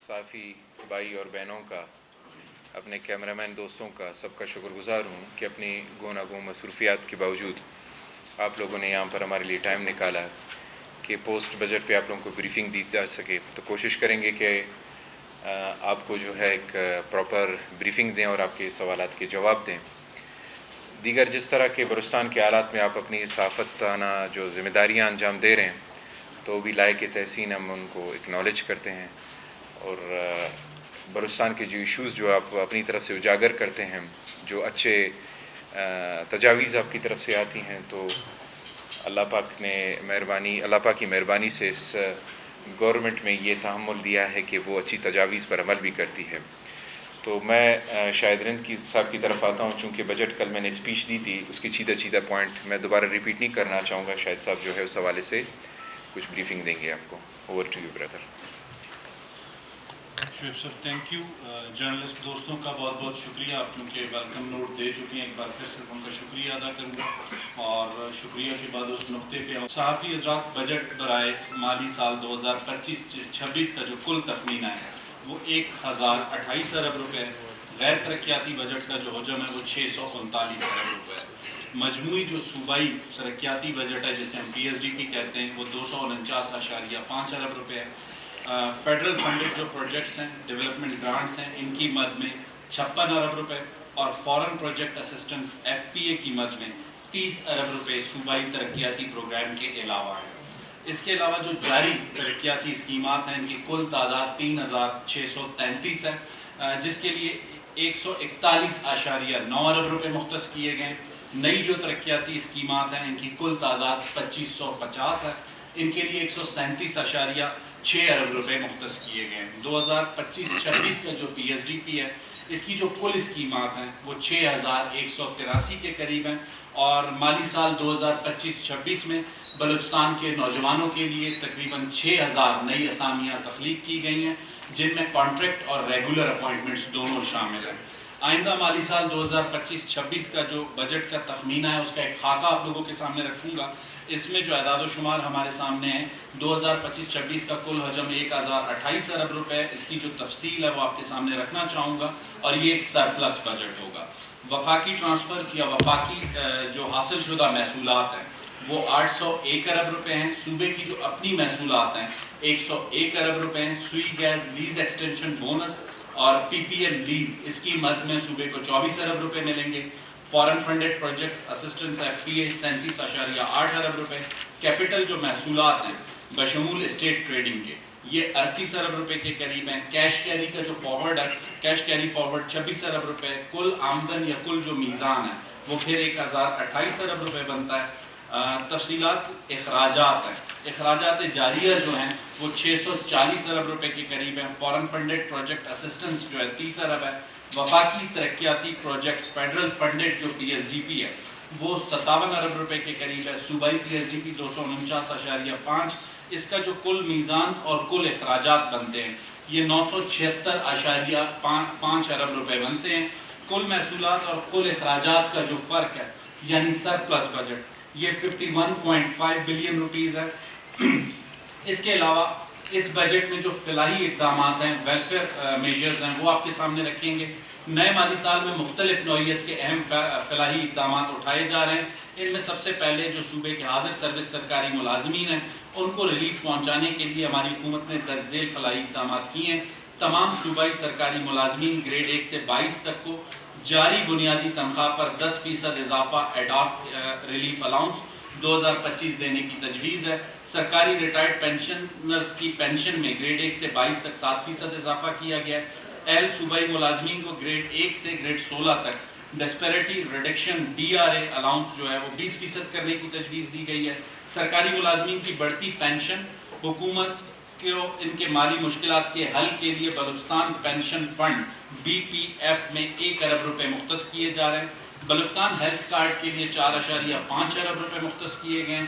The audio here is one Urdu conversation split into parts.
صافی بھائی اور بہنوں کا، اپنے کیمرامین دوستوں کا، سب کا شکر گزار ہوں کہ اپنی گوناگون مصروفیات کے باوجود آپ لوگوں نے یہاں پر ہمارے لیے ٹائم نکالا کہ پوسٹ بجٹ پہ آپ لوگوں کو بریفنگ دی جا سکے. تو کوشش کریں گے کہ آپ کو جو ہے ایک پراپر بریفنگ دیں اور آپ کے سوالات کے جواب دیں. دیگر جس طرح کے بلوچستان کے حالات میں آپ اپنی صحافتانہ جو ذمہ داریاں انجام دے رہے ہیں تو بھی لائق تحسین ہم ان کو اکنالج کرتے ہیں. اور بلوچستان کے جو ایشوز جو آپ اپنی طرف سے اجاگر کرتے ہیں، جو اچھے تجاویز آپ کی طرف سے آتی ہیں، تو اللہ پاک کی مہربانی سے اس گورنمنٹ میں یہ تحمل دیا ہے کہ وہ اچھی تجاویز پر عمل بھی کرتی ہے. تو میں شاہد رند صاحب کی طرف آتا ہوں. چونکہ بجٹ کل میں نے اسپیچ دی تھی، اس کی چیدہ پوائنٹ میں دوبارہ ریپیٹ نہیں کرنا چاہوں گا. شاہد صاحب جو ہے اس حوالے سے کچھ بریفنگ دیں گے آپ کو. Over to you brother. Shoaib صاحب تھینک یو. جرنلسٹ دوستوں کا بہت بہت شکریہ. آپ چونکہ ویلکم نوٹ دے چکے ہیں، ایک بار پھر سے ان کا شکریہ ادا کروں گا. اور شکریہ کے بعد اس نقطے پہ صحافی حضرات، بجٹ برائے مالی سال 2025-26 کا جو کل تخمینہ ہے وہ 1028 ارب روپے ہے. غیر ترقیاتی بجٹ کا جو حجم ہے وہ 639 ارب روپے ہے. مجموعی جو صوبائی ترقیاتی بجٹ ہے جسے ہم پی ایس ڈی پی کہتے ہیں وہ 249.5 ارب روپے ہے. فیڈرل فنڈڈ جو پروجیکٹس ہیں، ڈیولپمنٹ گرانٹس ہیں، ان کی مد میں 56 ارب روپے اور فورن پروجیکٹ اسسٹنس ایف پی اے کی مد میں 30 ارب روپے صوبائی ترقیاتی پروگرام کے علاوہ ہے. اس کے علاوہ جو جاری ترقیاتی اسکیمات ہیں ان کی کل تعداد 3633 ہے، جس کے لیے 141.9 ارب روپے مختص کیے گئے. نئی جو ترقیاتی اسکیمات ہیں ان کی کل تعداد 2550 ہے، ان کے لیے 137.6 ارب روپے مختص کیے گئے ہیں. 2025-26 کا جو پی ایس ڈی پی ہے اس کی جو کل اسکیمات ہیں وہ 6183 کے قریب ہیں. اور مالی سال 2025-26 میں بلوچستان کے نوجوانوں کے لیے تقریباً 6000 نئی اسامیاں تخلیق کی گئی ہیں، جن میں کانٹریکٹ اور ریگولر اپوائنٹمنٹس دونوں شامل ہیں. آئندہ مالی سال 2025-26 کا جو بجٹ کا تخمینہ ہے اس کا ایک خاکہ آپ لوگوں کے سامنے رکھوں گا. اس میں جو اعداد و شمار ہمارے سامنے ہیں، 2025-26 کا کل حجم 1028 ارب روپے ہے. اس کی جو تفصیل ہے وہ آپ کے سامنے رکھنا چاہوں گا، اور یہ ایک سرپلس بجٹ ہوگا. وفاقی ٹرانسفرز یا وفاقی جو حاصل شدہ محصولات ہیں وہ 801 ارب روپے ہیں. صوبے کی جو اپنی محصولات ہیں 101 ارب روپے ہیں. سوئی گیس لیز ایکسٹینشن بونس اور پی پی ایل لیز، اس کی مد میں صوبے کو 24 ارب روپے ملیں گے. Foreign funded projects assistance F P A 37.8 ارب روپے. کیپٹل جو محصولات ہیں بشمول اسٹیٹ ٹریڈنگ کے یہ 38 ارب روپے کے قریب ہیں. کیش کیری کا جو فارورڈ ہے، کیش کیری فارورڈ 26 ارب روپے. کل آمدن یا کل جو میزان ہے وہ پھر 1028 ارب روپے بنتا ہے. تفصیلات اخراجات ہیں، اخراجات جاریہ جو ہیں وہ 640 ارب روپے کے قریب ہیں. فورن فنڈڈ پروجیکٹ اسسٹنس جو ہے 30 ارب ہے. وفاقی ترقیاتی پروجیکٹس فیڈرل فنڈڈ جو پی ایس ڈی پی ہے وہ 57 ارب روپے کے قریب ہے. صوبائی پی ایس ڈی پی 249.5. اس کا جو کل میزان اور کل اخراجات بنتے ہیں یہ 976.5 ارب روپے بنتے ہیں. کل محصولات اور کل اخراجات کا جو فرق ہے یعنی سرپلس بجٹ، یہ 51.5 بلین روپیز ہے. اس کے علاوہ اس بجٹ میں جو فلاحی اقدامات ہیں، ویلفیئر میجرز ہیں، وہ آپ کے سامنے رکھیں گے. نئے مالی سال میں مختلف نوعیت کے اہم فلاحی اقدامات اٹھائے جا رہے ہیں. ان میں سب سے پہلے جو صوبے کے حاضر سروس سرکاری ملازمین ہیں ان کو ریلیف پہنچانے کے لیے ہماری حکومت نے درج ذیل فلاحی اقدامات کیے ہیں. تمام صوبائی سرکاری ملازمین گریڈ 1 سے 22 تک کو جاری بنیادی تنخواہ پر 10% اضافہ ایڈاپ ریلیف الاؤنس 2025 دینے کی تجویز ہے. سرکاری ریٹائرڈ پینشنرز کی پینشن میں گریڈ 1 سے 22 تک 7% اضافہ کیا گیا ہے. اہل صوبائی ملازمین کو گریڈ 1 سے گریڈ 16 تک disparity reduction D R A allowance جو ہے وہ 20% کرنے کی تجویز دی گئی ہے. سرکاری ملازمین کی بڑھتی پینشن، حکومت کو ان کے مالی مشکلات کے حل کے لیے Balochistan pension fund B P F میں 1 ارب روپے مختص کیے جا رہے ہیں. بلوچستان ہیلتھ کارڈ کے لیے 4.5 ارب روپے مختص کیے گئے ہیں.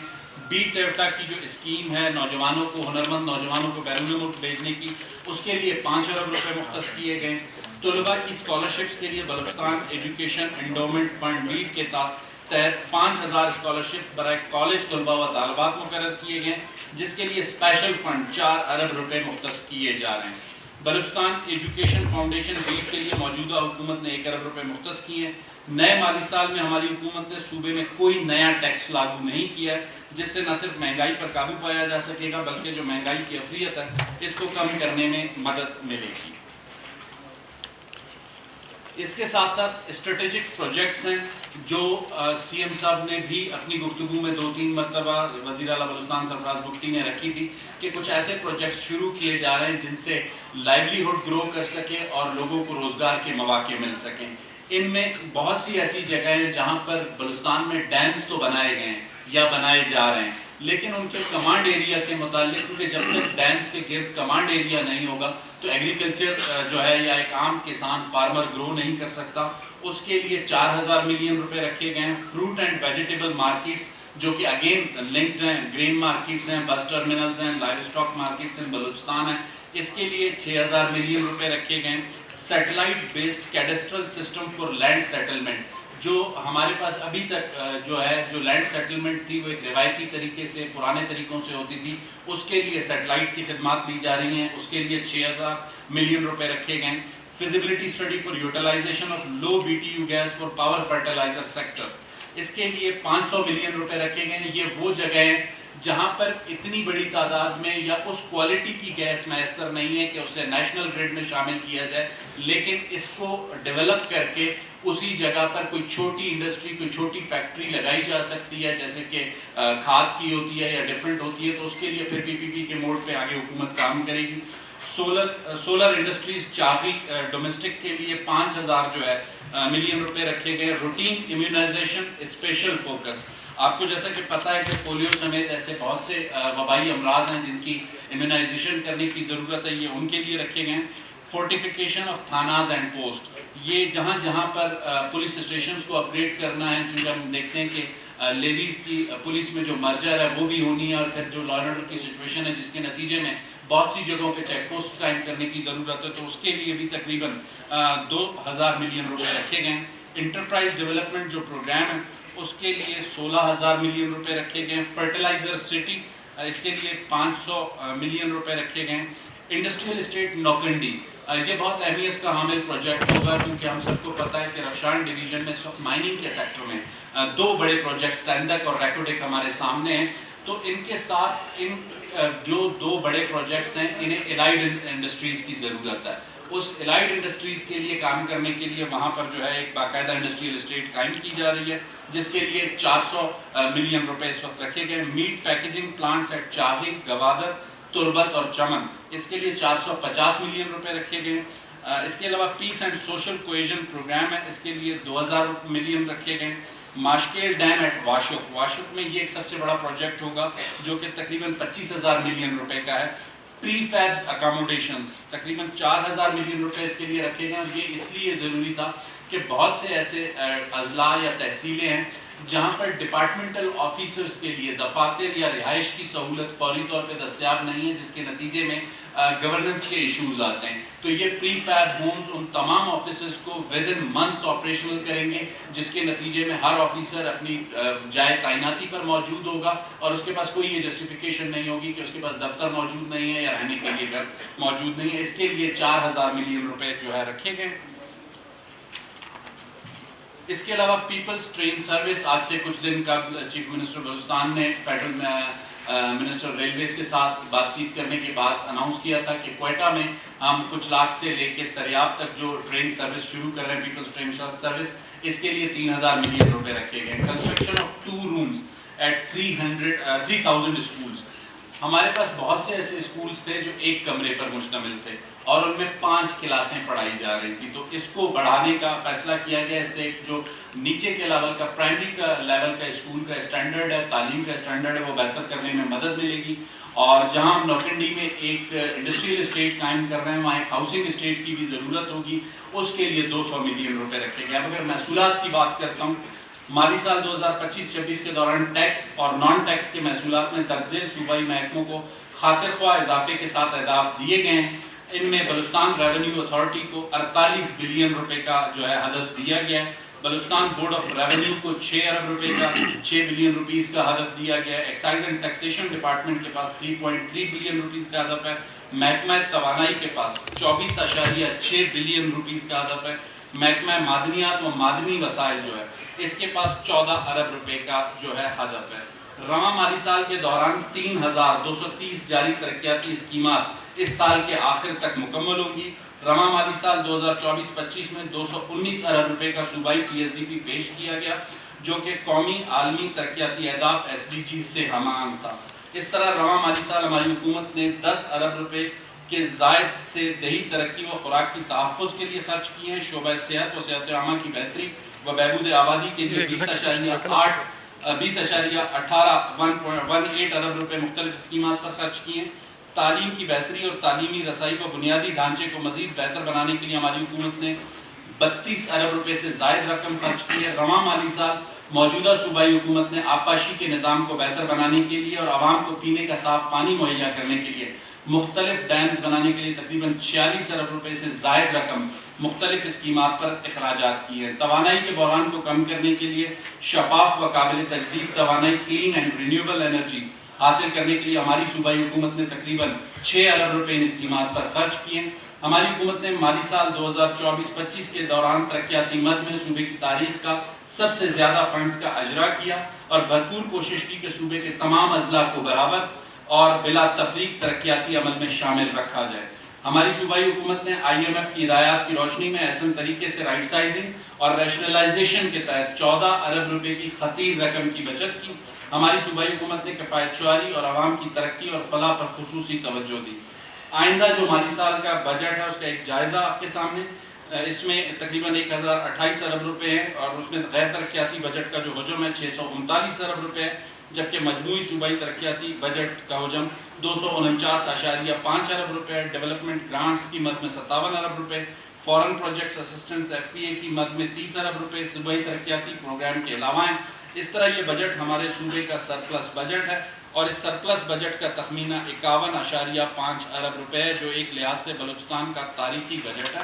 بی ٹیوٹا کی جو اسکیم ہے نوجوانوں کو، ہنرمند نوجوانوں کو بیرون ملک بھیجنے کی، اس کے لیے 5 ارب روپے مختص کیے گئے. طلباء کی اسکالرشپس کے لیے بلوچستان ایجوکیشن انڈومنٹ فنڈ بیٹ کے تحت 5000 اسکالرشپس برائے کالج طلباء و طالبات مقرر کیے گئے، جس کے لیے اسپیشل فنڈ 4 ارب روپے مختص کیے جا رہے ہیں. بلوچستان ایجوکیشن فاؤنڈیشن بیٹ کے لیے موجودہ حکومت نے 1 ارب روپے مختص کیے ہیں. نئے مالی سال میں ہماری حکومت نے صوبے میں کوئی نیا ٹیکس لاگو نہیں کیا ہے، جس سے نہ صرف مہنگائی پر قابو پایا جا سکے گا بلکہ جو مہنگائی کی افریت ہے اس کو کم کرنے میں مدد ملے گی. اس کے ساتھ ساتھ اسٹریٹجک پروجیکٹس ہیں جو سی ایم صاحب نے بھی اپنی گفتگو میں 2-3 مرتبہ وزیر اعلیٰ بلوچستان سرفراز بگٹی نے رکھی تھی کہ کچھ ایسے پروجیکٹس شروع کیے جا رہے ہیں جن سے لائیولیہڈ گرو کر سکے اور لوگوں کو روزگار کے مواقع مل سکیں. ان میں بہت سی ایسی جگہیں ہیں جہاں پر بلوچستان میں ڈیمز تو بنائے گئے ہیں یا بنائے جا رہے ہیں، لیکن ان کے کمانڈ ایریا کے متعلق، کیونکہ جب تک ڈیمز کے گرد کمانڈ ایریا نہیں ہوگا تو ایگریکلچر جو ہے یا ایک عام کسان فارمر گرو نہیں کر سکتا. اس کے لیے 4000 ملین روپے رکھے گئے ہیں. فروٹ اینڈ ویجیٹیبل مارکیٹس جو کہ اگین لنکڈ ہیں، گرین مارکیٹس ہیں، بس ٹرمینلز ہیں، لائیو اسٹاک مارکیٹس ہیں بلوچستان ہیں، اس کے لیے 6000 ملین روپے رکھے گئے ہیں. Satellite based cadastral system for land settlement, جو ہمارے پاس ابھی تک جو ہے جو لینڈ سیٹلمنٹ تھی وہ ایک روایتی طریقے سے پرانے طریقوں سے ہوتی تھی، اس کے لیے سیٹلائٹ کی خدمات دی جا رہی ہیں. اس کے لیے 6000 ملین روپے رکھے گئے ہیں. Feasibility study for utilization of low B T U gas for power fertilizer sector, اس کے لیے 500 ملین روپے رکھے گئے ہیں. یہ وہ جگہ ہیں جہاں پر اتنی بڑی تعداد میں یا اس کوالٹی کی گیس میسر نہیں ہے کہ اسے نیشنل گریڈ میں شامل کیا جائے، لیکن اس کو ڈیولپ کر کے اسی جگہ پر کوئی چھوٹی انڈسٹری، کوئی چھوٹی فیکٹری لگائی جا سکتی ہے، جیسے کہ کھاد کی ہوتی ہے یا ڈفرینٹ ہوتی ہے، تو اس کے لیے پھر پی پی پی کے موڈ پہ آگے حکومت کام کرے گی. سولر انڈسٹریز چابی ڈومیسٹک کے لیے 5000 جو ہے ملین روپے رکھے گئے. روٹین امیونائزیشن اسپیشل فوکس، آپ کو جیسا کہ پتہ ہے کہ پولیو سمیت ایسے بہت سے وبائی امراض ہیں جن کی امیونائزیشن کرنے کی ضرورت ہے، یہ ان کے لیے رکھے گئے ہیں. فورٹیفیکیشن آف تھاناز اینڈ پوسٹ، یہ جہاں جہاں پر پولیس اسٹیشنز کو اپ گریڈ کرنا ہے، چونکہ ہم دیکھتے ہیں کہ لیویز کی پولیس میں جو مرجر ہے وہ بھی ہونی ہے، اور پھر جو لا اینڈ آرڈر کی سچویشن ہے جس کے نتیجے میں بہت سی جگہوں پہ چیک پوسٹ قائم کرنے کی ضرورت ہے، تو اس کے لیے بھی تقریباً 2000 ملین روپے رکھے گئے ہیں. انٹرپرائز ڈیولپمنٹ جو پروگرام ہے اس کے لیے 16000 ملین روپے رکھے گئے ہیں. فرٹیلائزر سٹی، اس کے لیے 500 ملین روپے رکھے گئے ہیں. انڈسٹریل اسٹیٹ نوکنڈی، یہ بہت اہمیت کا حامل پروجیکٹ ہوگا کیونکہ ہم سب کو پتہ ہے کہ رخشان ڈویژن میں اس وقت مائننگ کے سیکٹر میں 2 بڑے پروجیکٹ سیندک اور ریکوڈک ہمارے سامنے ہیں. تو ان کے ساتھ ان جو 2 بڑے پروجیکٹس ہیں انہیں الائڈ انڈسٹریز کی ضرورت ہے. اس الائڈ انڈسٹریز کے لیے کام کرنے کے لیے وہاں پر جو ہے ایک باقاعدہ انڈسٹریل اسٹیٹ قائم کی جا رہی ہے جس کے لیے 400 ملین روپے اس وقت رکھے گئے. میٹ پیکیجنگ پلانٹس ایٹ چاہی، گوادر، تربت اور چمن، اس کے لیے 450 ملین روپے رکھے گئے. اس کے علاوہ peace and social cohesion programme ہے، اس کے لیے 2000 ملین رکھے گئے. ماشکیل ڈیم ایٹ واشک، واشک میں یہ ایک سب سے بڑا پروجیکٹ ہوگا جو کہ تقریباً 25000 ملین روپے کا ہے. پری فیبز اکاموڈیشنز تقریباً 4000 ملین روپے اس کے لیے رکھے گئے، اور یہ اس لیے ضروری تھا کہ بہت سے ایسے اضلاع یا تحصیلیں ہیں جہاں پر ڈپارٹمنٹل آفیسرز کے لیے دفاتر یا رہائش کی سہولت فوری طور پہ دستیاب نہیں ہے، جس کے نتیجے میں گورننس کے ایشوز آتے ہیں. تو یہ پری فیب ہومز ان تمام آفیسرز کو ودن منتھس آپریشنل کریں گے، جس کے نتیجے میں ہر آفیسر اپنی جائے تعیناتی پر موجود ہوگا اور اس کے پاس کوئی یہ جسٹیفیکیشن نہیں ہوگی کہ اس کے پاس دفتر موجود نہیں ہے یا رہنے کے لیے گھر موجود نہیں ہے. اس کے لیے 4000 ملین روپے جو ہے رکھے گئے. اس کے علاوہ پیپلز ٹرین سروس، آج سے کچھ دن قبل چیف منسٹر بلوچستان نے فیڈرل منسٹر ریلویز کے ساتھ بات چیت کرنے کے بعد اناؤنس کیا تھا کہ کوئٹہ میں ہم کچھ لاکھ سے لے کے سریاب تک جو ٹرین سروس شروع کر رہے ہیں پیپلز ٹرین سروس، اس کے لیے 3000 ملین روپے رکھے گئے. Construction of 2 rooms at 3000 schools, ہمارے پاس بہت سے ایسے اسکولز تھے جو ایک کمرے پر مشتمل تھے اور ان میں 5 کلاسیں پڑھائی جا رہی تھی. تو اس کو بڑھانے کا فیصلہ کیا گیا، اس سے جو نیچے کے لیول کا پرائمری کا لیول کا اسکول کا اسٹینڈرڈ ہے، تعلیم کا اسٹینڈرڈ ہے، وہ بہتر کرنے میں مدد ملے گی. اور جہاں ہم نوکنڈی میں ایک انڈسٹریل اسٹیٹ قائم کر رہے ہیں وہاں ایک ہاؤسنگ اسٹیٹ کی بھی ضرورت ہوگی، اس کے لیے 200 ملین روپے رکھے گئے. اب اگر محصولات کی بات کرتا ہوں، مالی سال 2025-26 کے دوران ٹیکس اور نان ٹیکس کے محصولات میں درج ذیل صوبائی محکموں کو خاطر خواہ اضافے کے ساتھ اہداف دیے گئے ہیں. ان میں بلوچستان ریونیو اتھارٹی کو 48 بلین روپے کا جو ہے ہدف دیا گیا ہے. بلوچستان بورڈ آف ریونیو کو 6 ارب روپے کا 6 بلین روپیز کا ہدف دیا گیا ہے. ایکسائز اینڈ ٹیکسیشن ڈپارٹمنٹ کے پاس 3.3 بلین روپیز کا ہدف ہے. محکمہ توانائی کے پاس 24.6 بلین روپیز کا ہدف ہے. محکمہ معدنیات و معدنی وسائل جو ہے اس کے پاس 14 ارب روپے کا جو ہے ہدف ہے. رواں مالی سال کے دوران 3230 جاری ترقیاتی اسکیمات اس سال کے آخر تک مکمل ہوں گی. رواں مالی سال 2024-25 میں 219 ارب روپے کا صوبائی TSDP پیش کیا گیا جو کہ قومی عالمی ترقیاتی اہداف SDGs سے ہماہنگ تھا. اس طرح رواں مالی سال ہماری حکومت نے 10 ارب روپے کے زائد سے دیہی ترقی و خوراک کی تحفظ کے لیے خرچ کیے ہیں. شعبہ صحت و صحت عامہ کی بہتری و بہبود آبادی کے لیے 20.18 ارب روپے مختلف اسکیمات پر خرچ کیے ہیں. تعلیم کی بہتری اور تعلیمی رسائی کو بنیادی ڈھانچے کو مزید بہتر بنانے کے لیے ہماری حکومت نے 32 ارب روپے سے زائد رقم خرچ کی ہے. رواں مالی سال موجودہ صوبائی حکومت نے آبپاشی کے نظام کو بہتر بنانے کے لیے اور عوام کو پینے کا صاف پانی مہیا کرنے کے لیے مختلف ڈیمز بنانے کے لیے تقریباً 46 ارب روپے سے زائد رقم مختلف اسکیمات پر اخراجات کی ہے. توانائی کے بحران کو کم کرنے کے لیے شفاف و قابل تجدید توانائی کلین اینڈ رینیوبل انرجی حاصل کرنے کے لیے ہماری صوبائی حکومت نے تقریباً 6 ارب روپے ان اسکیمات پر خرچ کیے. ہماری حکومت نے مالی سال 2024-25 کے دوران ترقیاتی مد میں صوبے کی تاریخ کا سب سے زیادہ فنڈز کا اجرا کیا اور بھرپور کوشش کی کہ صوبے کے تمام اضلاع کو برابر اور بلا تفریق ترقیاتی عمل میں شامل رکھا جائے. ہماری صوبائی حکومت نے IMF کی ہدایات کی روشنی میں احسن طریقے سے رائٹ سائزنگ اور ریشنلائزیشن کے تحت 14 ارب روپے کی خطیر رقم کی بچت کی. ہماری صوبائی حکومت نے کفایت شعاری اور عوام کی ترقی اور فلاح پر خصوصی توجہ دی. آئندہ جو مالی سال کا بجٹ ہے اس کا ایک جائزہ آپ کے سامنے. اس میں تقریباً 1028 ارب روپے ہیں اور اس میں غیر ترقیاتی بجٹ کا جو حجم ہے 639 ارب روپے ہے جبکہ مجموعی صوبائی ترقیاتی بجٹ کا حجم 249.5 ارب روپے ہے. ڈیولپمنٹ گرانٹس کی مد میں 57 ارب روپے, فورن پروجیکٹس اسسٹنس FPA کی مد میں 30 ارب روپے صوبائی ترقیاتی پروگرام کے علاوہ ہیں. اس طرح یہ بجٹ ہمارے صوبے کا سرپلس بجٹ ہے اور اس سرپلس بجٹ کا تخمینہ 51.5 ارب روپے ہے جو ایک لحاظ سے بلوچستان کا تاریخی بجٹ ہے.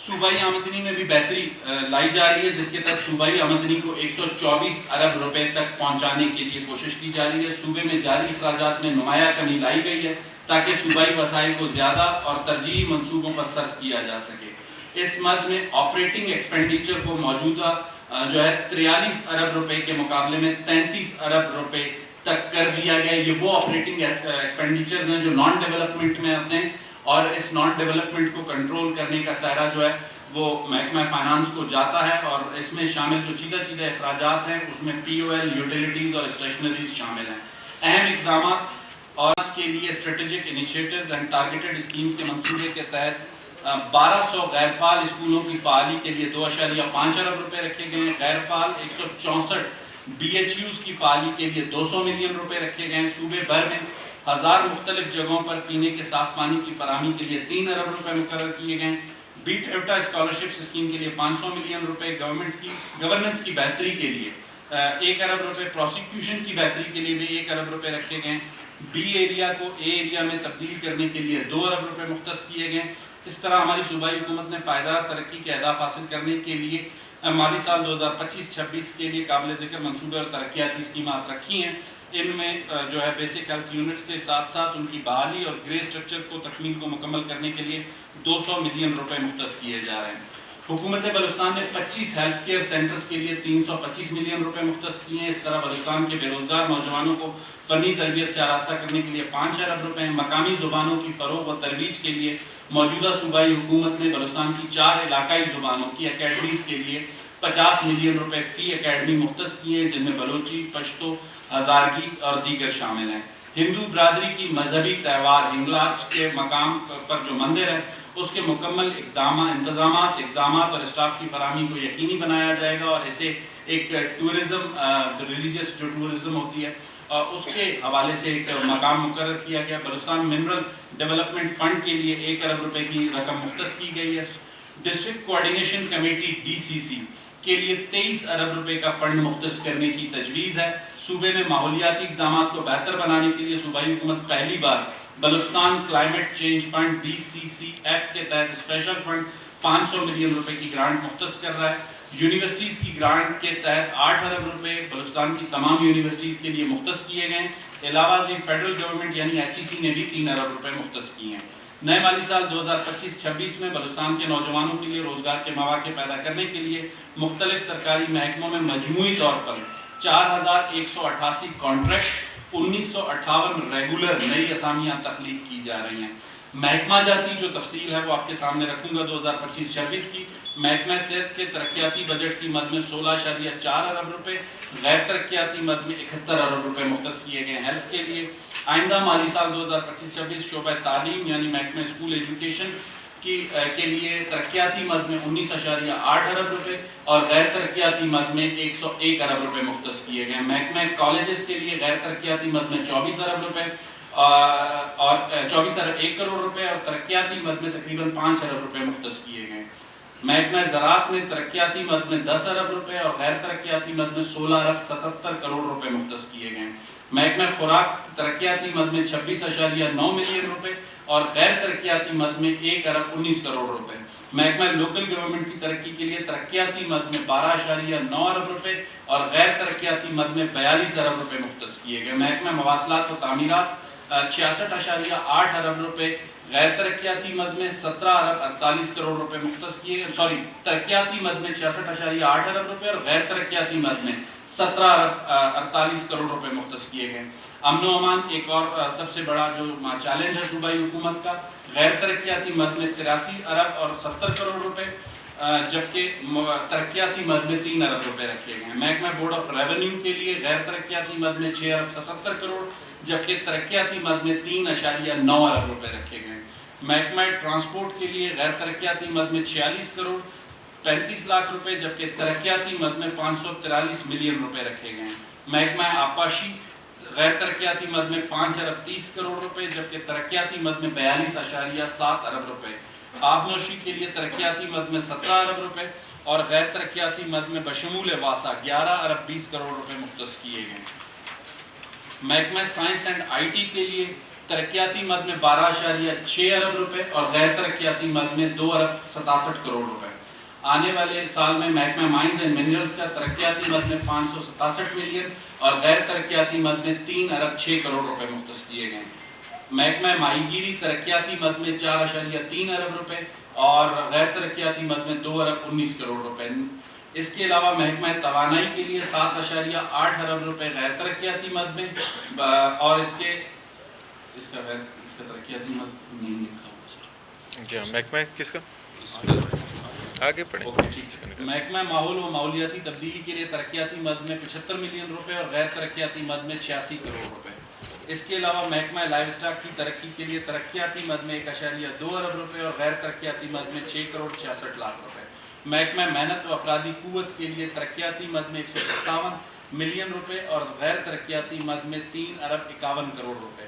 صوبائی آمدنی میں بھی بہتری لائی جا رہی ہے جس کے تحت صوبائی آمدنی کو 124 ارب روپے تک پہنچانے کے لیے کوشش کی جا رہی ہے. صوبے میں جاری اخراجات میں نمایاں کمی لائی گئی ہے تاکہ صوبائی وسائل کو زیادہ اور ترجیحی منصوبوں پر صرف کیا جا سکے. اس مد میں آپریٹنگ ایکسپینڈیچر کو موجودہ جو ہے 43 ارب روپے کے مقابلے میں 33 ارب روپے تک کر دیا گیا. یہ وہ آپریٹنگ ایکسپینڈیچرز ہیں جو نان ڈیولپمنٹ میں آتے ہیں اور اس نان ڈیولپمنٹ کو کنٹرول کرنے کا سہرا جو ہے وہ محکمہ فائنانس کو جاتا ہے اور اس میں شامل جو چیدہ اخراجات ہیں اس میں POL, یوٹیلیٹیز اور اسٹیشنریز شامل ہیں. اہم اقدامات اور کے لیے strategic initiatives and targeted schemes کے منصوبے کے تحت 1200 غیر فعال اسکولوں کی فعالی کے لیے 2.5 ارب روپے رکھے گئے ہیں. غیر فعال 164 BHUs کی فعالی کے لیے 200 ملین روپے رکھے گئے ہیں. صوبے بھر میں 1000 مختلف جگہوں پر پینے کے صاف پانی کی فراہمی کے لیے 3 ارب روپے مقرر کیے گئے. بیٹ ایوٹا اسکالرشپ اسکیم کے لیے 500 ملین روپے, گورننس کی بہتری کے لیے 1 ارب روپے, پروسیکیوشن کی بہتری کے لیے بھی 1 ارب روپے رکھے گئے. B ایریا کو A ایریا میں تبدیل کرنے کے لیے 2 ارب روپے مختص کیے گئے. اس طرح ہماری صوبائی حکومت نے پائیدار ترقی کے اہداف حاصل کرنے کے لیے مالی سال 2025-26 کے لیے قابل ذکر منصوبے اور ترقیاتی اسکیمات رکھی ہیں. ان میں جو ہے بیسک ہیلتھ یونٹس کے ساتھ ساتھ ان کی بحالی اور گرے اسٹرکچر کو تکمیل کو مکمل کرنے کے لیے 200 ملین روپے مختص کیے جا رہے ہیں. حکومت بلوچستان نے 25 ہیلتھ کیئر سینٹرز کے لیے 325 ملین روپے مختص کیے ہیں. اس طرح بلوچستان کے بے روزگار نوجوانوں کو فنی تربیت سے آراستہ کرنے کے لیے 5 ارب روپے ہیں. مقامی زبانوں کی فروغ و ترویج کے لیے موجودہ صوبائی حکومت نے بلوچستان کی 4 علاقائی زبانوں کی اکیڈمیز کے لیے 50 ملین روپے فی اکیڈمی مختص کیے جن میں بلوچی, پشتو, ہزارگی اور دیگر شامل ہیں. ہندو برادری کی مذہبی تہوار ہنگلاج کے مقام پر جو مندر ہے اس کے مکمل اقدامات اور اسٹاف کی فراہمی کو یقینی بنایا جائے گا اور اسے ایک ٹورزم ریلیجس جو ٹورزم ہوتی ہے اس کے حوالے سے ایک مقام مقرر کیا گیا. بلوچستان منرل ڈیولپمنٹ فنڈ کے لیے 1 ارب روپے کی رقم مختص کی گئی ہے. ڈسٹرکٹ کوآرڈینیشن کمیٹی DCC کے لیے 23 ارب روپے کا فنڈ مختص کرنے کی تجویز ہے. صوبے میں ماحولیاتی اقدامات کو بہتر بنانے کے لیے صوبائی حکومت پہلی بار Balochistan climate change fund BCCF کے تحت اسپیشل فنڈ 500 ملین روپے کی گرانٹ مختص کر رہا ہے. یونیورسٹیز کی گرانٹ کے تحت 8 ارب روپے بلوچستان کی تمام یونیورسٹیز کے لیے مختص کیے گئے ہیں. علاوہ ازیں فیڈرل گورنمنٹ یعنی HEC نے بھی 3 ارب روپے مختص کیے ہیں۔ نئے مالی سال 2025-26 میں بلوچستان کے نوجوانوں کے لیے روزگار کے مواقع پیدا کرنے کے لیے مختلف سرکاری محکموں میں مجموعی طور پر 4188 کانٹریکٹ، 1958 ریگولر نئی اسامیاں تخلیق کی جا رہی ہیں۔ محکمہ جاتی جو تفصیل ہے وہ آپ کے سامنے رکھوں گا 2025-26 کی۔ محکمہ صحت کے ترقیاتی بجٹ کی مد میں 16.4 ارب روپے، غیر ترقیاتی مد میں 71 ارب روپے مختص کیے گئے ہیلتھ کے لیے۔ آئندہ مالی سال 2025-26 شعبہ تعلیم یعنی محکمہ اسکول ایجوکیشن کے لیے ترقیاتی مد میں 19.8 ارب روپے اور غیر ترقیاتی مد میں 101 ارب روپے مختص کیے گئے۔ محکمہ کالجز کے لیے غیر ترقیاتی مد میں 24 ارب روپے اور 24 ارب 1 کروڑ روپے اور ترقیاتی مد میں تقریباً 5 ارب روپے مختص کیے گئے۔ محکمہ زراعت میں ترقیاتی مد میں 10 ارب روپے اور غیر ترقیاتی مد میں 16 ارب 77 کروڑ روپے مختص کیے گئے۔ محکمہ خوراک ترقیاتی مد میں 26.9 ملین روپے اور غیر ترقیاتی مد میں 1 ارب 19 کروڑ روپے۔ محکمہ لوکل گورنمنٹ کی ترقی کے لیے ترقیاتی مد میں 12.9 ارب روپے اور غیر ترقیاتی مد میں 42 ارب روپے مختص کیے گئے۔ محکمہ مواصلات و تعمیرات 66.8 ارب روپے، غیر ترقیاتی مد میں 17 ارب 48 کروڑ روپے مختص کیے ترقیاتی مد میں 66.8 ارب روپے اور غیر ترقیاتی مد میں 17 ارب 48 کروڑ روپے مختص کیے گئے۔ امن و امان ایک اور سب سے بڑا جو چیلنج ہے صوبائی حکومت کا، غیر ترقیاتی مد میں 83 ارب اور 70 کروڑ روپے جبکہ ترقیاتی مد میں 3 ارب روپے رکھے گئے ہیں۔ محکمہ بورڈ آف ریونیو کے لیے غیر ترقیاتی مد میں 6 ارب 77 کروڑ جبکہ ترقیاتی مد میں 3.9 ارب روپے رکھے گئے۔ محکمہ ٹرانسپورٹ کے لیے غیر ترقیاتی مد میں 46 کروڑ 35 لاکھ روپے جبکہ ترقیاتی مد میں 543 ملین روپے رکھے گئے ہیں۔ محکمہ آبپاشی غیر ترقیاتی مد میں 5 ارب 30 کروڑ روپے جبکہ ترقیاتی مد میں 42.7 ارب روپے۔ آب نوشی کے لیے ترقیاتی مد میں 17 ارب روپے اور غیر ترقیاتی مد میں بشمول واسا 11 ارب 20 کروڑ روپے مختص کیے گئے۔ محکمہ سائنس اینڈ IT کے لیے ترقیاتی مد میں 12.6 ارب روپے اور غیر ترقیاتی مد میں 2 ارب 67 کروڑ روپے۔ آنے والے سال میں محکمہ مائنز اینڈ منرلز کا ترقیاتی مد میں 567 ملین اور غیر ترقیاتی مد میں 3 ارب 6 کروڑ روپے مختص کیے گئے۔ محکمہ ماہی گیری ترقیاتی مد میں 4.3 ارب روپے اور غیر ترقیاتی مد میں 2 ارب 19 کروڑ روپے۔ اس کے علاوہ محکمہ توانائی کے لیے 7.8 ارب روپے غیر ترقیاتی مد میں اور اس کا ترقیاتی مد نہیں لکھا ہوا۔ جی ہاں، محکمہ کس کا آگے پڑھیں۔ محکمہ ماحول و ماحولیاتی تبدیلی کے لیے ترقیاتی مد میں 75 ملین روپے اور غیر ترقیاتی مد میں 86 کروڑ روپے۔ اس کے علاوہ محکمہ لائیو اسٹاک کی ترقی کے لیے ترقیاتی مد میں 1.2 ارب روپے اور غیر ترقیاتی مد میں 6 کروڑ 66 لاکھ روپے۔ محکمہ محنت و افرادی قوت کے لیے ترقیاتی مد میں 157 ملین روپے اور غیر ترقیاتی مد میں 3 ارب 51 کروڑ روپے۔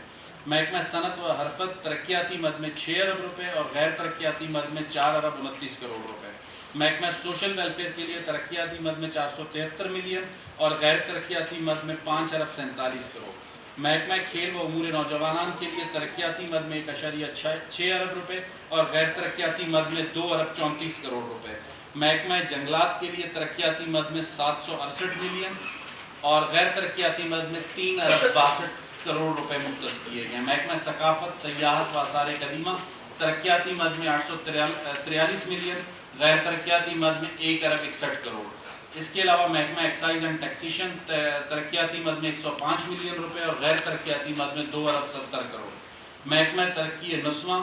محکمہ صنعت و حرفت ترقیاتی مد میں 6 ارب روپے اور غیر ترقیاتی مد میں 4 ارب 29 کروڑ روپے۔ محکمہ سوشل ویلفیئر کے لیے ترقیاتی مد میں 473 ملین اور غیر ترقیاتی مد میں 5 ارب 47 کروڑ۔ محکمہ کھیل و امور نوجوانان کے لیے ترقیاتی مد میں 1.6 ارب روپے اور غیر ترقیاتی مد میں 2 ارب 34 کروڑ روپے۔ محکمہ جنگلات کے لیے ترقیاتی مد میں 768 ملین اور غیر ترقیاتی مد میں 3 ارب 62 کروڑ روپے مختص کیے گئے۔ محکمہ ثقافت سیاحت و آثار قدیمہ ترقیاتی مد میں 843 ملین، غیر ترقیاتی مد میں 1 ارب 61 کروڑ۔ اس کے علاوہ محکمہ ایکسائز اینڈ ٹیکسیشن ترقیاتی مد میں 105 ملین روپے اور غیر ترقیاتی مد میں 2 ارب 70 کروڑ۔ محکمہ ترقی نسواں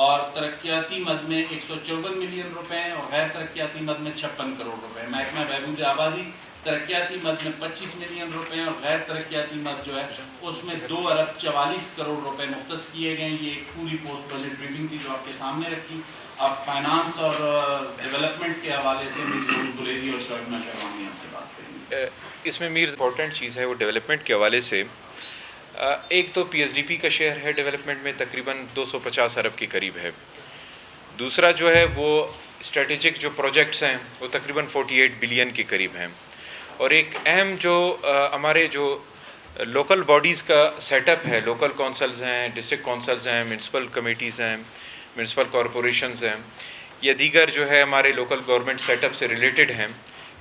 اور ترقیاتی مد میں 154 ملین روپے اور غیر ترقیاتی مد میں 56 کروڑ روپے۔ محکمہ بہبود آبادی ترقیاتی مد میں 25 ملین روپے اور غیر ترقیاتی مد جو ہے اس میں 2 ارب 44 کروڑ روپے مختص کیے گئے۔ یہ ایک پوری پوسٹ بجٹ بریفنگ تھی جو آپ کے سامنے رکھی۔ اب فائنانس اور ڈیولپمنٹ کے حوالے سے میر گلیری اور شعیب شہوانی آپ سے بات کریں گے۔ اس میں میر امپورٹنٹ چیز ہے وہ ڈیولپمنٹ کے حوالے سے، ایک تو PSDP کا شیئر ہے ڈیولپمنٹ میں تقریباً 250 ارب کے قریب ہے۔ دوسرا جو ہے وہ اسٹریٹجک جو پروجیکٹس ہیں وہ تقریباً 48 بلین کے قریب ہیں۔ اور ایک اہم جو ہمارے جو لوکل باڈیز کا سیٹ اپ ہے، لوکل کونسلز ہیں، ڈسٹرکٹ کونسلز ہیں، میونسپل کمیٹیز ہیں، میونسپل کارپوریشنز ہیں، یا دیگر جو ہے ہمارے لوکل گورنمنٹ سیٹ اپ سے ریلیٹڈ ہیں،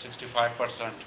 65%,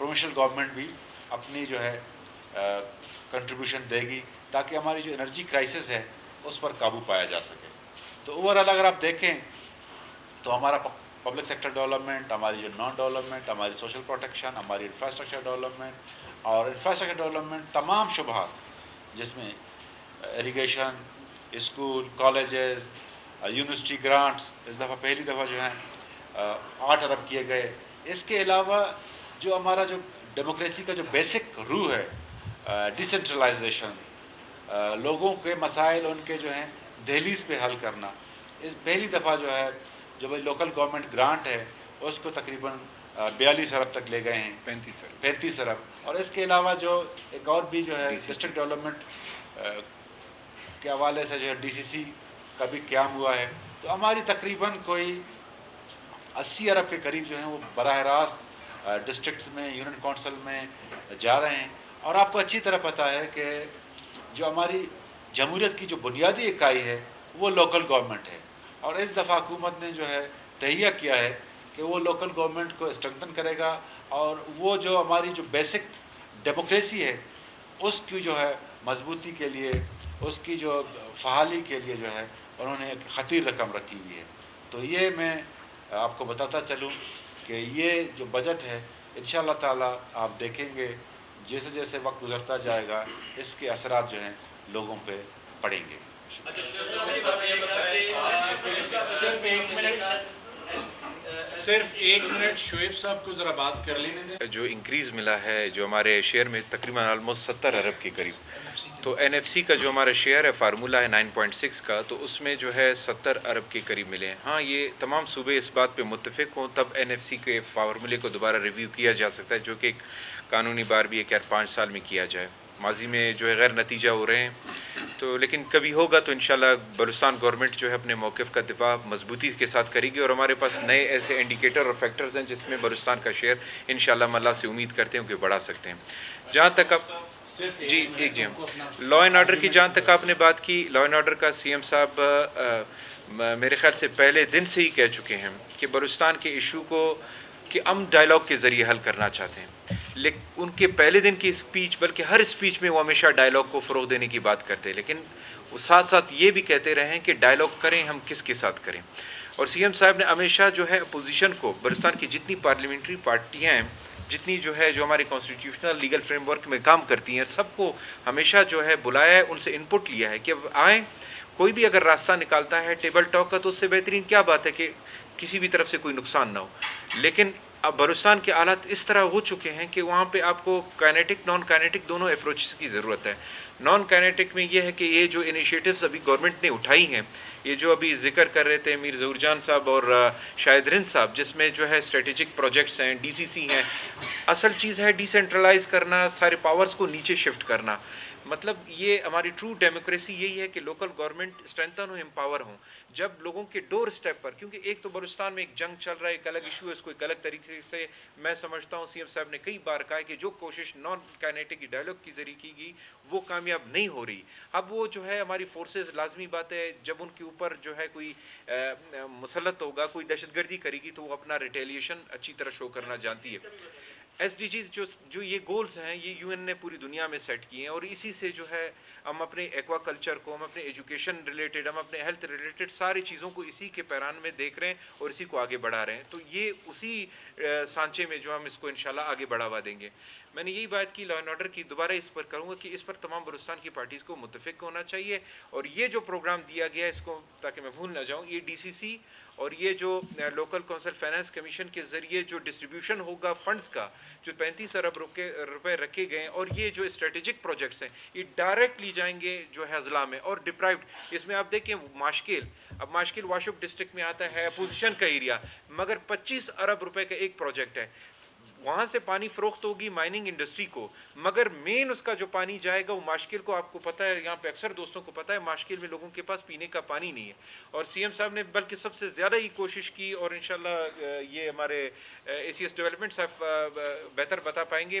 پروونشل گورنمنٹ بھی اپنی جو ہے کنٹریبیوشن دے گی تاکہ ہماری جو انرجی کرائسس ہے اس پر قابو پایا جا سکے. تو اوور آل اگر آپ دیکھیں تو ہمارا پبلک سیکٹر ڈیولپمنٹ، ہماری جو نان ڈیولپمنٹ، ہماری سوشل پروٹیکشن، ہماری انفراسٹرکچر ڈیولپمنٹ اور انفراسٹرکچر ڈیولپمنٹ تمام شبہات جس میں irrigation, school, colleges, university grants اس دفعہ پہلی دفعہ جو ہیں 8 ارب کیے گئے. اس کے علاوہ جو ہمارا جو ڈیموکریسی کا جو بیسک روح ہے ڈیسنٹرلائزیشن، لوگوں کے مسائل ان کے جو ہیں دہلیز پہ حل کرنا، اس پہلی دفعہ جو ہے جو بھائی لوکل گورنمنٹ گرانٹ ہے اس کو تقریباً 42 ارب تک لے گئے ہیں، 35 ارب. اور اس کے علاوہ جو ایک اور بھی جو ہے ڈسٹرکٹ ڈیولپمنٹ کے حوالے سے جو ہے DCC کا بھی قیام ہوا ہے. تو ہماری تقریباً کوئی 80 ارب کے قریب جو ہیں وہ براہ راست ڈسٹرکٹس میں، یونین کونسل میں جا رہے ہیں. اور آپ کو اچھی طرح پتہ ہے کہ جو ہماری جمہوریت کی جو بنیادی اکائی ہے وہ لوکل گورنمنٹ ہے. اور اس دفعہ حکومت نے جو ہے تہیہ کیا ہے کہ وہ لوکل گورنمنٹ کو اسٹرنگتھن کرے گا اور وہ جو ہماری جو بیسک ڈیموکریسی ہے اس کی جو ہے مضبوطی کے لیے، اس کی جو فعالی کے لیے جو ہے انہوں نے ایک خطیر رقم رکھی ہوئی ہے. تو یہ میں آپ کو بتاتا چلوں کہ یہ جو بجٹ ہے انشاءاللہ تعالی آپ دیکھیں گے جیسے جیسے وقت گزرتا جائے گا اس کے اثرات جو ہیں لوگوں پہ پڑیں گے. صرف ایک منٹ شعیب صاحب کو ذرا بات کر لینے دیں. جو انکریز ملا ہے جو ہمارے شیئر میں تقریباً آلموسٹ 70 ارب کے قریب، تو NFC کا جو ہمارا شیئر ہے فارمولہ ہے 9.6 کا، تو اس میں جو ہے 70 ارب کے قریب ملے ہیں. ہاں یہ تمام صوبے اس بات پہ متفق ہوں تب NFC کے فارمولے کو دوبارہ ریویو کیا جا سکتا ہے، جو کہ ایک قانونی بار بھی ایک 5 سال میں کیا جائے. ماضی میں جو ہے غیر نتیجہ ہو رہے ہیں تو لیکن کبھی ہوگا تو انشاءاللہ بلوچستان گورنمنٹ جو ہے اپنے موقف کا دفاع مضبوطی کے ساتھ کرے گی. اور ہمارے پاس نئے ایسے انڈیکیٹر اور فیکٹرز ہیں جس میں بلوچستان کا شیئر انشاءاللہ ہم اللہ سے امید کرتے ہیں کہ بڑھا سکتے ہیں. جہاں تک اب جی لا اینڈ آرڈر کی جہاں تک آپ نے بات کی، لا اینڈ آرڈر کا CM صاحب میرے خیال سے پہلے دن سے ہی کہہ چکے ہیں کہ بلوچستان کے ایشو کو کہ ہم ڈائلاگ کے ذریعے حل کرنا چاہتے ہیں. لیکن ان کے پہلے دن کی اسپیچ بلکہ ہر اسپیچ میں وہ ہمیشہ ڈائلاگ کو فروغ دینے کی بات کرتے ہیں، لیکن وہ ساتھ ساتھ یہ بھی کہتے رہے ہیں کہ ڈائلاگ کریں ہم کس کے ساتھ کریں. اور CM صاحب نے ہمیشہ جو ہے اپوزیشن کو، بلوچستان کی جتنی پارلیمنٹری پارٹیاں ہیں، جتنی جو ہے جو ہمارے کانسٹیٹیوشنل لیگل فریم ورک میں کام کرتی ہیں، سب کو ہمیشہ جو ہے بلایا ہے، ان سے انپٹ لیا ہے کہ آئیں، کوئی بھی اگر راستہ نکالتا ہے ٹیبل ٹاک کا تو اس سے بہترین کیا بات ہے کہ کسی بھی طرف سے کوئی نقصان نہ ہو. لیکن اب بلوچستان کے حالات اس طرح ہو چکے ہیں کہ وہاں پہ آپ کو کائنیٹک نان کائنیٹک دونوں اپروچز کی ضرورت ہے. نان کائنیٹک میں یہ ہے کہ یہ جو انیشیٹوز ابھی گورنمنٹ نے اٹھائی ہیں، یہ جو ابھی ذکر کر رہے تھے میر ظہور جان صاحب اور شاہد رند صاحب، جس میں جو ہے اسٹریٹجک پروجیکٹس ہیں، DCC ہیں، اصل چیز ہے ڈیسنٹرلائز کرنا، سارے پاورز کو نیچے شفٹ کرنا. مطلب یہ ہماری ٹرو ڈیموکریسی یہی ہے کہ لوکل گورنمنٹ اسٹرینتھن ہو، امپاور ہوں. جب لوگوں کے ڈور اسٹیپ پر، کیونکہ ایک تو بلوچستان میں ایک جنگ چل رہا ہے، ایک الگ ایشو ہے، اس کو ایک الگ طریقے سے میں سمجھتا ہوں CM صاحب نے کئی بار کہا کہ جو کوشش نان کائنیٹک ڈائلاگ کے ذریعے کی گئی وہ کامیاب نہیں ہو رہی. اب وہ جو ہے ہماری فورسز، لازمی بات ہے جب ان کے اوپر جو ہے کوئی مسلط ہوگا، کوئی دہشت گردی کرے گی تو وہ اپنا ریٹیلیشن اچھی طرح شو کرنا جانتی ہے. SDGs جو یہ گولز ہیں یہ UN نے پوری دنیا میں سیٹ کیے ہیں، اور اسی سے جو ہے ہم اپنے ایکوا کلچر کو، ہم اپنے ایجوکیشن ریلیٹڈ، ہم اپنے ہیلتھ ریلیٹڈ ساری چیزوں کو اسی کے پیران میں دیکھ رہے ہیں اور اسی کو آگے بڑھا رہے ہیں. تو یہ اسی سانچے میں جو ہم اس کو انشاءاللہ آگے بڑھاوا دیں گے. میں نے یہی بات کی لا اینڈ آرڈر کی، دوبارہ اس پر کروں گا کہ اس پر تمام بلوچستان کی پارٹیز کو متفق ہونا چاہیے. اور یہ جو پروگرام دیا گیا ہے اس کو تاکہ میں بھول نہ جاؤں، یہ DCC اور یہ جو لوکل کونسل فائنانس کمیشن کے ذریعے جو ڈسٹریبیوشن ہوگا فنڈز کا، جو 35 ارب روپے رکھے گئے ہیں، اور یہ جو اسٹریٹجک پروجیکٹس ہیں یہ ڈائریکٹلی جائیں گے جو ہے اضلاع میں اور ڈپرائیوڈ. اس میں آپ دیکھیں ماشکیل، اب ماشکیل واشوق ڈسٹرکٹ میں آتا ہے، اپوزیشن کا ایریا، مگر 25 ارب روپے کا ایک پروجیکٹ ہے. وہاں سے پانی فروخت ہوگی مائننگ انڈسٹری کو، مگر مین اس کا جو پانی جائے گا وہ ماشکل کو. آپ کو پتہ ہے، یہاں پہ اکثر دوستوں کو پتہ ہے ماشکل میں لوگوں کے پاس پینے کا پانی نہیں ہے. اور CM صاحب نے بلکہ سب سے زیادہ ہی کوشش کی، اور انشاءاللہ یہ ہمارے ACS ڈیولپمنٹ صاحب بہتر بتا پائیں گے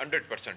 100%,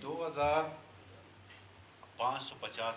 2550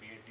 PhD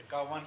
51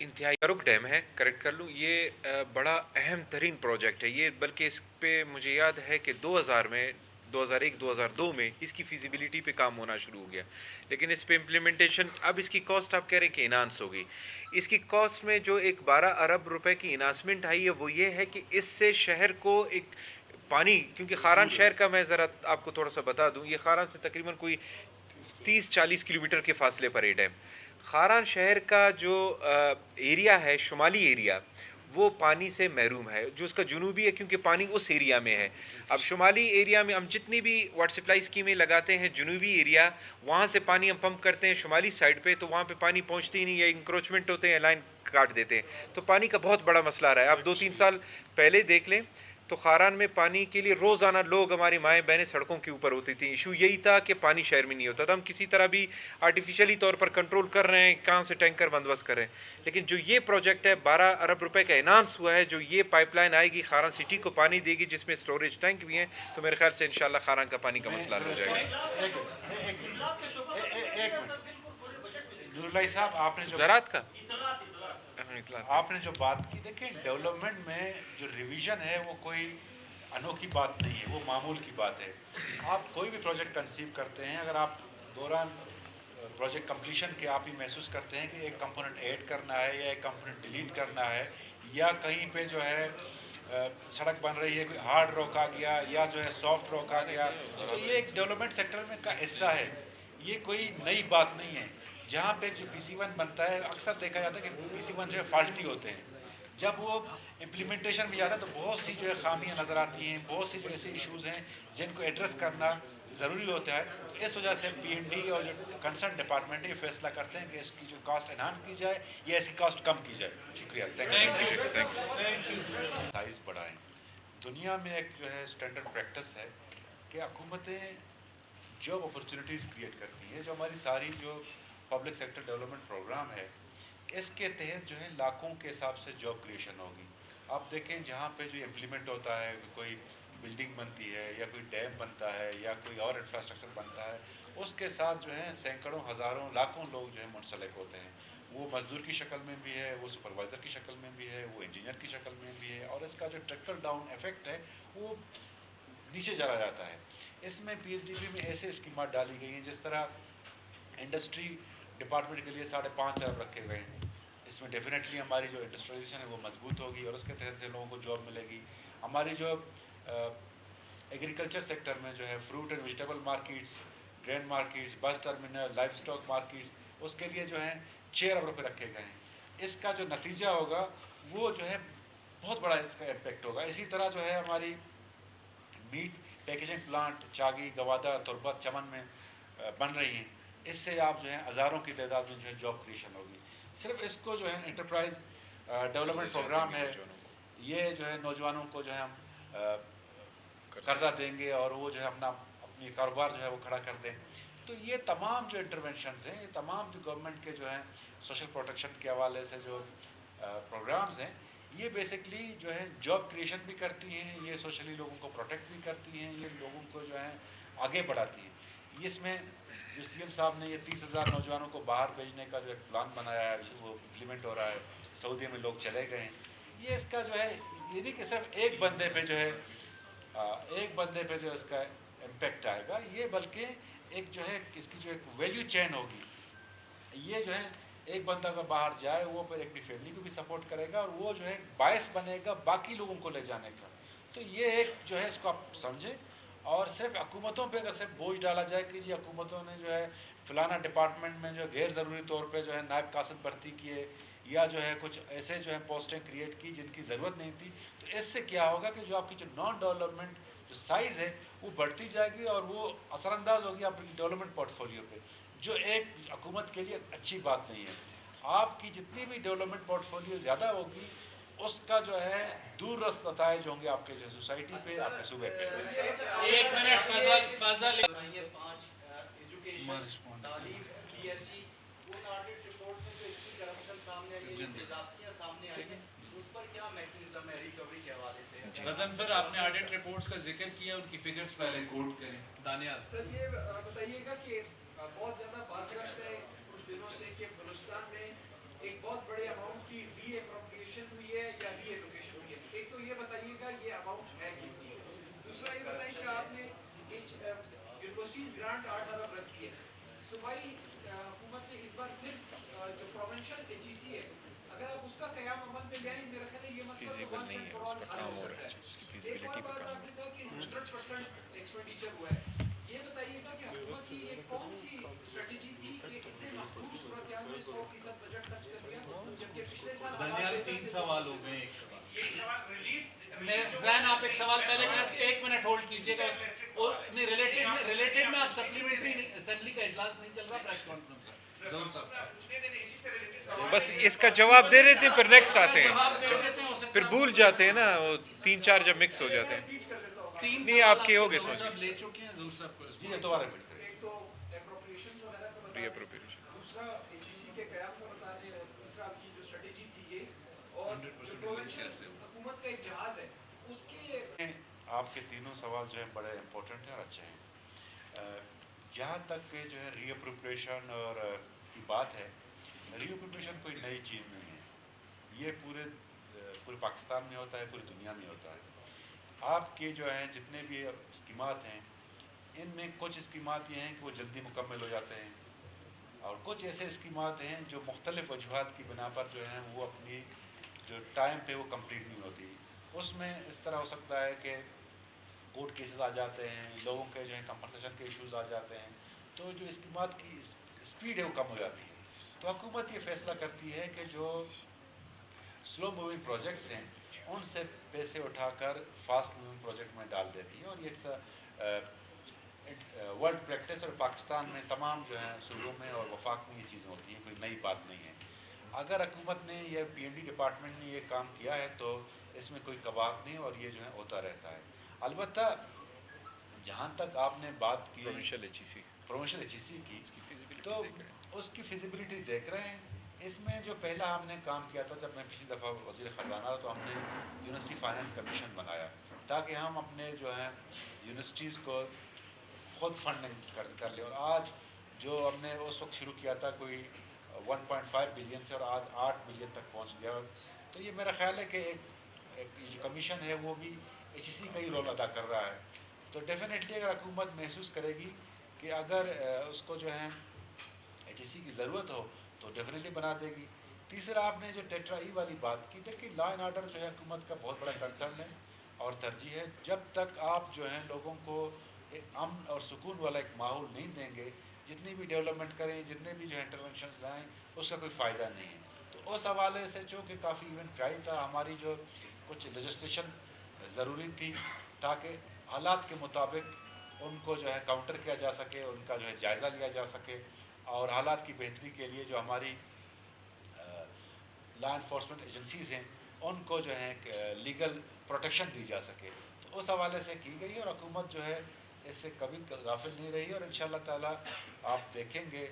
انتہائی فاروق ڈیم ہے، کریکٹ کر لوں، یہ بڑا اہم ترین پروجیکٹ ہے یہ، بلکہ اس پہ مجھے یاد ہے کہ 2001-2002 میں اس کی فیزیبلٹی پہ کام ہونا شروع ہو گیا، لیکن اس پہ امپلیمنٹیشن، اب اس کی کاسٹ آپ کہہ رہے ہیں کہ انہانس ہوگی. اس کی کاسٹ میں جو ایک 12 ارب روپے کی انہانسمنٹ آئی ہے وہ یہ ہے کہ اس سے شہر کو ایک پانی، کیونکہ خاران شہر کا میں ذرا آپ کو تھوڑا سا بتا دوں، یہ خاران سے تقریباً کوئی 30-40 کلومیٹر کے فاصلے پر یہ ڈیم. خاران شہر کا جو ایریا ہے، شمالی ایریا، وہ پانی سے محروم ہے، جو اس کا جنوبی ہے کیونکہ پانی اس ایریا میں ہے. اب شمالی ایریا میں ہم جتنی بھی واٹر سپلائی اسکیمیں لگاتے ہیں، جنوبی ایریا وہاں سے پانی ہم پمپ کرتے ہیں شمالی سائڈ پہ، تو وہاں پہ پانی پہنچتی ہی نہیں، یا انکروچمنٹ ہوتے ہیں، لائن کاٹ دیتے ہیں، تو پانی کا بہت بڑا مسئلہ رہا ہے. آپ 2-3 سال پہلے دیکھ لیں تو خاران میں پانی کے لیے روزانہ لوگ، ہماری مائیں بہنیں سڑکوں کے اوپر ہوتی تھیں. ایشو یہی تھا کہ پانی شہر میں نہیں ہوتا تھا. ہم کسی طرح بھی آرٹیفیشلی طور پر کنٹرول کر رہے ہیں، کہاں سے ٹینکر بندوبست کر رہے ہیں، لیکن جو یہ پروجیکٹ ہے 12 ارب روپے کا انہانس ہوا ہے، جو یہ پائپ لائن آئے گی خاران سٹی کو پانی دے گی، جس میں سٹوریج ٹینک بھی ہیں، تو میرے خیال سے انشاءاللہ خاران کا پانی کا مسئلہ حل ہو جائے گا. ایک منٹ نور اللہ صاحب، زراعت کا آپ نے جو بات کی، دیکھیں ڈیولپمنٹ میں جو ریویژن ہے وہ کوئی انوکھی بات نہیں ہے، وہ معمول کی بات ہے. آپ کوئی بھی پروجیکٹ کنسیو کرتے ہیں، اگر آپ دوران پروجیکٹ کمپلیشن کے آپ ہی محسوس کرتے ہیں کہ ایک کمپوننٹ ایڈ کرنا ہے یا ایک کمپوننٹ ڈیلیٹ کرنا ہے، یا کہیں پہ جو ہے سڑک بن رہی ہے، کوئی ہارڈ راک آ گیا یا جو ہے سافٹ راک آ گیا، تو یہ ایک ڈیولپمنٹ سیکٹر میں کا حصہ ہے، یہ کوئی نئی بات نہیں ہے. جہاں پہ جو PC1 بنتا ہے، اکثر دیکھا جاتا ہے کہ PC1 جو ہے فالٹی ہوتے ہیں. جب وہ امپلیمنٹیشن میں جاتا ہے تو بہت سی جو ہے خامیاں نظر آتی ہیں، بہت سی جو ایسے ایشوز ہیں جن کو ایڈریس کرنا ضروری ہوتا ہے. اس وجہ سے PND اور جو کنسرن ڈپارٹمنٹ یہ فیصلہ کرتے ہیں کہ اس کی جو کاسٹ انہانس کی جائے یا اس کی کاسٹ کم کی جائے. شکریہ. سائز بڑھائیں. دنیا میں ایک جو ہے اسٹینڈرڈ پریکٹس ہے کہ حکومتیں جاب اپرچونیٹیز کریٹ کرتی ہیں. جو ہماری ساری جو پبلک سیکٹر ڈیولپمنٹ پروگرام ہے، اس کے تحت جو ہے لاکھوں کے حساب سے جاب کریشن ہوگی. آپ دیکھیں جہاں پہ جو امپلیمنٹ ہوتا ہے، کوئی بلڈنگ بنتی ہے یا کوئی ڈیم بنتا ہے یا کوئی اور انفراسٹرکچر بنتا ہے، اس کے ساتھ جو ہے سینکڑوں، ہزاروں، لاکھوں لوگ جو ہے منسلک ہوتے ہیں. وہ مزدور کی شکل میں بھی ہے، وہ سپروائزر کی شکل میں بھی ہے، وہ انجینئر کی شکل میں بھی ہے، اور اس کا جو ٹرکل ڈاؤن ایفیکٹ ہے وہ نیچے چلا جاتا ہے. اس میں PSDB میں ایسے اسکیمات ڈالی گئی ہیں، جس طرح انڈسٹری ڈپارٹمنٹ کے لیے 5.5 ارب رکھے گئے ہیں. اس میں ڈیفینیٹلی ہماری جو انڈسٹریلائزیشن ہے وہ مضبوط ہوگی اور اس کے تحت سے لوگوں کو جاب ملے گی. ہماری جو ایگریکلچر سیکٹر میں جو ہے fruit and vegetable markets, green markets, بس ٹرمینل، لائف اسٹاک مارکیٹس، اس کے لیے جو ہے 6 ارب روپے رکھے گئے ہیں. اس کا جو نتیجہ ہوگا وہ جو ہے بہت بڑا اس کا امپیکٹ ہوگا. اسی طرح جو ہے ہماری میٹ پیکیجنگ پلانٹ چاگی، گوادہ، تربت، چمن میں بن رہی ہیں. اس سے آپ جو ہے ہزاروں کی تعداد میں جو ہے جاب کریشن ہوگی. صرف اس کو جو ہے انٹرپرائز ڈیولپمنٹ پروگرام ہے، یہ جو ہے نوجوانوں کو جو ہے ہم قرضہ دیں گے اور وہ جو ہے اپنی کاروبار جو ہے وہ کھڑا کر دیں. تو یہ تمام جو انٹرونشنز ہیں، یہ تمام جو گورنمنٹ کے جو ہیں سوشل پروٹیکشن کے حوالے سے جو پروگرامز ہیں، یہ بیسکلی جو ہے جاب کریشن بھی کرتی ہیں، یہ سوشلی لوگوں کو پروٹیکٹ بھی کرتی ہیں، یہ لوگوں کو جو ہے آگے بڑھاتی ہیں. اس میں جو CM صاحب نے یہ 30,000 نوجوانوں کو باہر بھیجنے کا جو ایک پلان بنایا ہے، وہ امپلیمنٹ ہو رہا ہے. سعودی میں لوگ چلے گئے ہیں. یہ اس کا جو ہے یہ نہیں کہ صرف ایک بندے پہ جو ہے اس کا امپیکٹ آئے گا، یہ بلکہ ایک جو ہے اس کی جو ایک ویلیو چین ہوگی. یہ جو ہے ایک بندہ اگر باہر جائے وہ پھر اپنی فیملی کو بھی سپورٹ کرے گا اور وہ جو ہے باعث بنے گا باقی لوگوں کو لے جانے کا. تو یہ ایک جو ہے اس کو آپ سمجھیں. اور صرف حکومتوں پہ اگر صرف بوجھ ڈالا جائے کہ جی حکومتوں نے جو ہے فلانا ڈپارٹمنٹ میں جو غیر ضروری طور پہ جو ہے نائب قاصد بھرتی کیے یا جو ہے کچھ ایسے جو ہے پوسٹیں کریٹ کی جن کی ضرورت نہیں تھی، تو اس سے کیا ہوگا کہ جو آپ کی جو نان ڈیولپمنٹ جو سائز ہے وہ بڑھتی جائے گی اور وہ اثر انداز ہوگی آپ کی ڈیولپمنٹ پورٹ فولیو پہ، جو ایک حکومت کے لیے اچھی بات نہیں ہے. آپ کی جتنی بھی ڈیولپمنٹ پورٹ فولیو زیادہ ہوگی، اس کا جو ہے دور رس نتائج ہوں گے آپ کے جو سوسائٹی پہ، آپ کے صوبے پہ. ایک منٹ فضل تعلیم، DLG، وہ آڈٹ رپورٹ میں جو اتنی کرپشن سامنے آئی ہے، ضابطیاں سامنے آئی ہیں، اس پر کیا میکنزم ہے ریکوری کے حوالے سے؟ غضنفر، آپ نے آڈٹ رپورٹس کا ذکر کیا، ان کی فگرز پہلے کوٹ کریں. دانیال سر، یہ بتائیے گا کہ بہت زیادہ بات ہے کچھ دنوں سے کہ بلوچستان میں ایک بہت بڑے اماؤنٹ کی ری اپروپریشن ہوئی ہے یا ری ایلوکیشن ہوئی ہے؟ ایک تو یہ بتائیے گا یہ اماؤنٹ ہے کتنی ہے. دوسرا یہ بتائیں کہ آپ نے یونیورسٹیز گرانٹ 8 ارب رکھ دی ہے. صوبائی حکومت نے اس بار پھر جو پروونشل ایچ ای سی ہے اگر آپ اس کا قیام عمل میں لے آئیں میرا خیال ہے یہ مسئلہ تو ونس اینڈ فار آل حل ہو سکتا ہے. ایک اور بات آپ نے کہا کہ 100% ایکسپینڈیچر ہوا ہے. یہ بتائیے گا کہ حکومت کی یہ کون سی اسٹریٹجی تھی کہ اتنے محدود صورتحال میں 100% بجٹ خرچ کر دیا جبکہ پچھلے سال دانیال 3 سوال ہو گئے. ایک سوال ریلیز زین آپ ایک سوال پہلے کر 1 منٹ ہولڈ کیجئے گا. نہیں ریلیٹڈ میں آپ سپلیمنٹری اسمبلی کا اجلاس نہیں چل رہا پریس کانفرنس ہے. بس اس کا جواب دے دیتے ہیں پھر نیکسٹ آتے ہیں, پھر بھول جاتے ہیں نا, وہ 3-4 جب مکس ہو جاتے ہیں. نہیں آپ کے ہو گئے سوچ لے چکے ہیں ظہور صاحب کو. جی دوبارہ ریپیٹ کریں. ایک تو اپروپریشن وغیرہ کا بتا ری دیں, اپروپریشن, دوسرا ایچ ای سی کے قیام کا بتا دیں, اور تیسرا آپ کی جو اسٹریٹجی تھی یہ, اور جو پروونشل حکومت کا ایک جہاز ہے اس کے. آپ کے تینوں سوال جو ہیں بڑے امپورٹنٹ ہیں اور اچھے ہیں. جہاں تک کہ جو ہے ری اپروپریشن اور کی بات ہے, ری اپروپریشن کوئی نئی چیز نہیں ہے. یہ پورے پاکستان میں ہوتا ہے, پوری دنیا میں ہوتا ہے. آپ کے جو ہیں جتنے بھی اسکیمات ہیں ان میں کچھ اسکیمات یہ ہیں کہ وہ جلدی مکمل ہو جاتے ہیں, اور کچھ ایسے اسکیمات ہیں جو مختلف وجوہات کی بنا پر جو ہیں وہ اپنی جو ٹائم پہ وہ کمپلیٹ نہیں ہوتی. اس میں اس طرح ہو سکتا ہے کہ کورٹ کیسز آ جاتے ہیں, لوگوں کے جو ہیں کمپنسیشن کے ایشوز آ جاتے ہیں, تو جو اسکیمات کی اسپیڈ ہے وہ کم ہو جاتی ہے. تو حکومت یہ فیصلہ کرتی ہے کہ جو سلو موونگ پروجیکٹس ہیں ان سے پیسے اٹھا کر فاسٹ موونگ پروجیکٹ میں ڈال دیتی ہے. اور یہ ورلڈ پریکٹس, اور پاکستان میں تمام جو ہیں صوبوں میں اور وفاق میں یہ چیزیں ہوتی ہیں, کوئی نئی بات نہیں ہے. اگر حکومت نے یا پی این ڈی ڈپارٹمنٹ نے یہ کام کیا ہے تو اس میں کوئی کباغ نہیں, اور یہ جو ہے ہوتا رہتا ہے. البتہ جہاں تک آپ نے بات کی پروونشل ایچ ای سی, پروونشل ایچ ای سی کی, تو اس کی فیزیبلٹی دیکھ رہے ہیں. اس میں جو پہلا ہم نے کام کیا تھا جب میں پچھلی دفعہ وزیر خزانہ تھا, تو ہم نے یونیورسٹی فائنانس کمیشن بنایا تاکہ ہم اپنے جو ہیں یونیورسٹیز کو خود فنڈنگ کر لیں. اور آج جو ہم نے اس وقت شروع کیا تھا کوئی 1.5 بلین سے, اور آج 8 بلین تک پہنچ گیا. تو یہ میرا خیال ہے کہ ایک جو کمیشن ہے وہ بھی ایچ ای سی کا ہی رول ادا کر رہا ہے. تو ڈیفینیٹلی اگر حکومت محسوس کرے گی کہ اگر اس کو جو ہے ایچ ای سی کی ضرورت ہو تو ڈیفینیٹلی بنا دے گی. تیسرا آپ نے جو ٹیٹرا ای والی بات کی, دیکھیے لا اینڈ آرڈر جو ہے حکومت کا بہت بڑا کنسرن ہے اور ترجیح ہے. جب تک آپ جو ہیں لوگوں کو امن اور سکون والا ایک ماحول نہیں دیں گے, جتنی بھی ڈیولپمنٹ کریں, جتنے بھی جو ہے انٹرونشنز لائیں, اس کا کوئی فائدہ نہیں ہے. تو اس حوالے سے چونکہ کافی ایونٹ ٹرائی تھا, ہماری جو کچھ لیجسلیشن ضروری تھی تاکہ حالات کے مطابق ان کو جو ہے کاؤنٹر کیا جا سکے, ان کا جو ہے جائزہ لیا جا سکے, اور حالات کی بہتری کے لیے جو ہماری لا انفورسمنٹ ایجنسیز ہیں ان کو جو ہے لیگل پروٹیکشن دی جا سکے. تو اس حوالے سے کی گئی, اور حکومت جو ہے اس سے کبھی غافل نہیں رہی. اور انشاءاللہ تعالیٰ آپ دیکھیں گے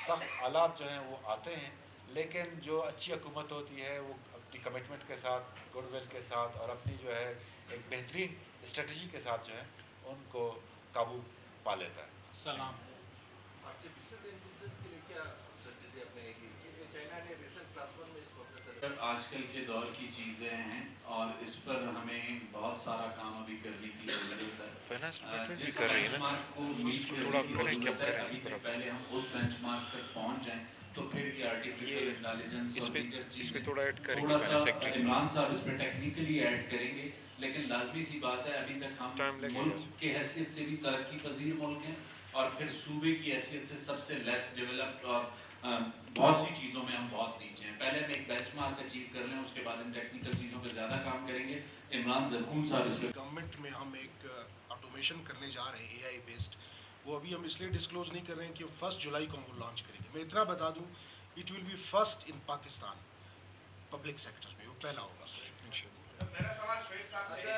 سخت حالات جو ہیں وہ آتے ہیں, لیکن جو اچھی حکومت ہوتی ہے وہ اپنی کمٹمنٹ کے ساتھ, گڈ ول کے ساتھ, اور اپنی جو ہے ایک بہترین اسٹریٹجی کے ساتھ جو ہے ان کو قابو پا لیتا ہے. سلام. آج کل کے دور کی چیزیں ہیں اور اس پر ہمیں بہت سارا کام ابھی کرنے کی ضرورت ہے. فائنانس ڈپارٹمنٹ بھی کر رہی ہے نا, اس کو تھوڑا کریں کیا کریں اس پر. پہلے ہم اس بینچ مارک تک پہنچ جائیں تو پھر یہ آرٹیفیشل انٹیلیجنس اور دیگر اس پہ چیزیں تھوڑا ایڈ کریں تھوڑا فائنانس سا سیکٹری. عمران صاحب اس پہ ٹیکنیکلی ایڈ کریں گے, لیکن لازمی سی بات ہے ابھی تک ہم ملک کے حیثیت سے بھی ترقی پذیر ملک ہیں, اور پھر صوبے کی حیثیت سے سب سے لیس ڈیولپڈ, اور بہت سی چیزوں میں ہم بہت نیچے ہیں. پہلے ہم ایک بینچ مارک اچیو کر لیں, اس کے بعد ہم ٹیکنیکل چیزوں پہ زیادہ کام کریں گے. عمران زرکون صاحب اس پہ. گورنمنٹ میں ہم ایک آٹومیشن کرنے جا رہے ہیں اے آئی بیسڈ, وہ ابھی ہم اس لیے ڈسکلوز نہیں کر رہے ہیں کہ 1 جولائی کو ہم وہ لانچ کریں گے. میں اتنا بتا دوں, it will be first in Pakistan public sector میں, وہ پہلا ہوگا.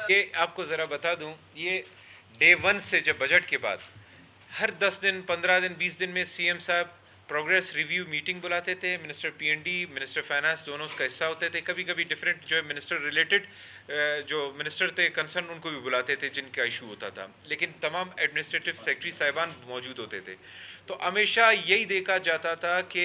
یہ آپ کو ذرا بتا دوں, یہ ڈے 1 سے جب بجٹ کے بعد ہر 10 دن 15 دن 20 دن میں سی ایم صاحب پروگریس ریویو میٹنگ بلاتے تھے. منسٹر پی این ڈی, منسٹر فائنانس دونوں اس کا حصہ ہوتے تھے. کبھی کبھی ڈفرینٹ جو ہے منسٹر ریلیٹڈ جو منسٹر تھے کنسرن ان کو بھی بلاتے تھے جن کا ایشو ہوتا تھا, لیکن تمام ایڈمنسٹریٹو سیکرٹری صاحبان موجود ہوتے تھے. تو ہمیشہ یہی دیکھا جاتا تھا کہ